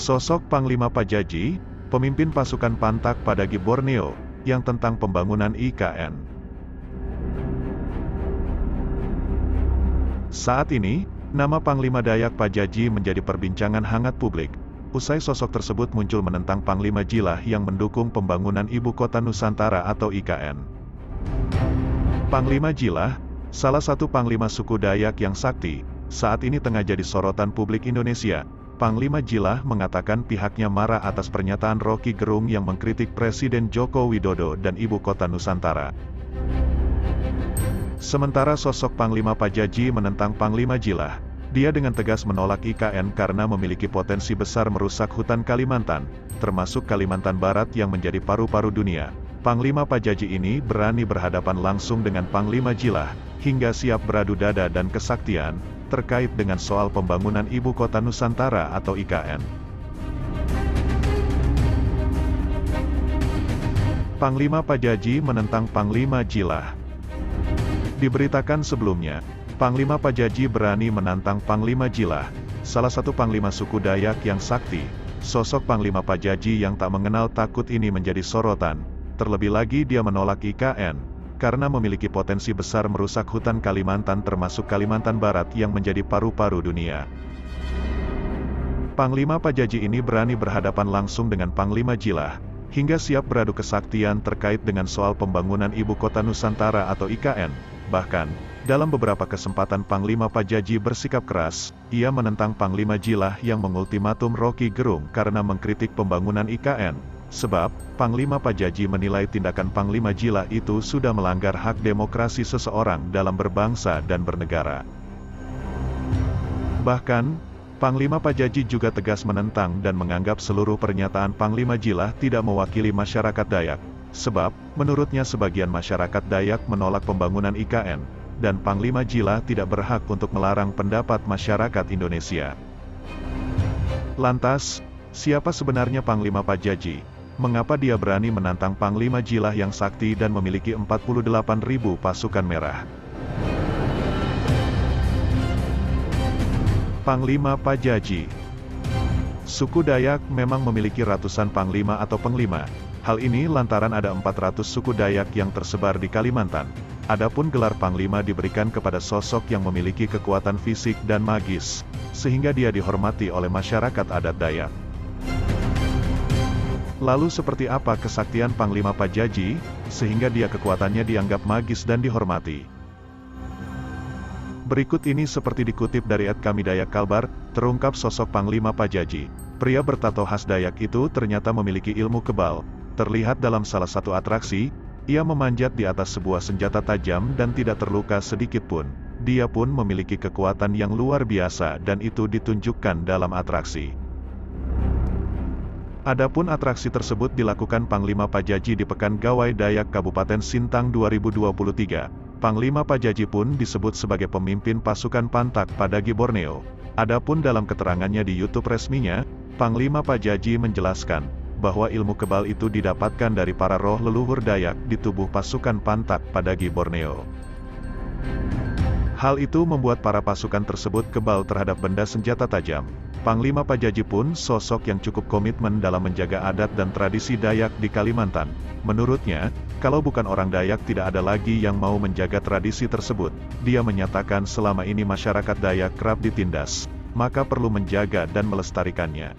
Sosok Panglima Pajaji, pemimpin pasukan Pantak Padagi Borneo, yang tentang pembangunan IKN. Saat ini, nama Panglima Dayak Pajaji menjadi perbincangan hangat publik, usai sosok tersebut muncul menentang Panglima Jilah yang mendukung pembangunan Ibu Kota Nusantara atau IKN. Panglima Jilah, salah satu Panglima suku Dayak yang sakti, saat ini tengah jadi sorotan publik Indonesia. Panglima Jilah mengatakan pihaknya marah atas pernyataan Roky Gerung yang mengkritik Presiden Joko Widodo dan Ibu Kota Nusantara. Sementara sosok Panglima Pajaji menentang Panglima Jilah, dia dengan tegas menolak IKN karena memiliki potensi besar merusak hutan Kalimantan, termasuk Kalimantan Barat yang menjadi paru-paru dunia. Panglima Pajaji ini berani berhadapan langsung dengan Panglima Jilah, hingga siap beradu dada dan kesaktian, terkait dengan soal pembangunan Ibu Kota Nusantara atau IKN. Panglima Pajaji menentang Panglima Jilah. Diberitakan sebelumnya, Panglima Pajaji berani menantang Panglima Jilah, salah satu Panglima suku Dayak yang sakti. Sosok Panglima Pajaji yang tak mengenal takut ini menjadi sorotan, terlebih lagi dia menolak IKN, karena memiliki potensi besar merusak hutan Kalimantan termasuk Kalimantan Barat yang menjadi paru-paru dunia. Panglima Pajaji ini berani berhadapan langsung dengan Panglima Jilah, hingga siap beradu kesaktian terkait dengan soal pembangunan Ibu Kota Nusantara atau IKN. Bahkan, dalam beberapa kesempatan Panglima Pajaji bersikap keras, ia menentang Panglima Jilah yang mengultimatum Roky Gerung karena mengkritik pembangunan IKN. Sebab, Panglima Pajaji menilai tindakan Panglima Jilah itu sudah melanggar hak demokrasi seseorang dalam berbangsa dan bernegara. Bahkan, Panglima Pajaji juga tegas menentang dan menganggap seluruh pernyataan Panglima Jilah tidak mewakili masyarakat Dayak. Sebab, menurutnya sebagian masyarakat Dayak menolak pembangunan IKN, dan Panglima Jilah tidak berhak untuk melarang pendapat masyarakat Indonesia. Lantas, siapa sebenarnya Panglima Pajaji? Mengapa dia berani menantang Panglima Jilah yang sakti dan memiliki 48.000 pasukan merah? Panglima Pajaji. Suku Dayak memang memiliki ratusan panglima atau penglima. Hal ini lantaran ada 400 suku Dayak yang tersebar di Kalimantan. Adapun gelar panglima diberikan kepada sosok yang memiliki kekuatan fisik dan magis, sehingga dia dihormati oleh masyarakat adat Dayak. Lalu seperti apa kesaktian Panglima Pajaji, sehingga dia kekuatannya dianggap magis dan dihormati? Berikut ini seperti dikutip dari @kamidayak_kalbar, terungkap sosok Panglima Pajaji. Pria bertato khas Dayak itu ternyata memiliki ilmu kebal. Terlihat dalam salah satu atraksi, ia memanjat di atas sebuah senjata tajam dan tidak terluka sedikit pun. Dia pun memiliki kekuatan yang luar biasa dan itu ditunjukkan dalam atraksi. Adapun atraksi tersebut dilakukan Panglima Pajaji di Pekan Gawai Dayak Kabupaten Sintang 2023. Panglima Pajaji pun disebut sebagai pemimpin pasukan Pantak Padagi Borneo. Adapun dalam keterangannya di YouTube resminya, Panglima Pajaji menjelaskan bahwa ilmu kebal itu didapatkan dari para roh leluhur Dayak di tubuh pasukan Pantak Padagi Borneo. Hal itu membuat para pasukan tersebut kebal terhadap benda senjata tajam. Panglima Pajaji pun sosok yang cukup komitmen dalam menjaga adat dan tradisi Dayak di Kalimantan. Menurutnya, kalau bukan orang Dayak tidak ada lagi yang mau menjaga tradisi tersebut. Dia menyatakan selama ini masyarakat Dayak kerap ditindas, maka perlu menjaga dan melestarikannya.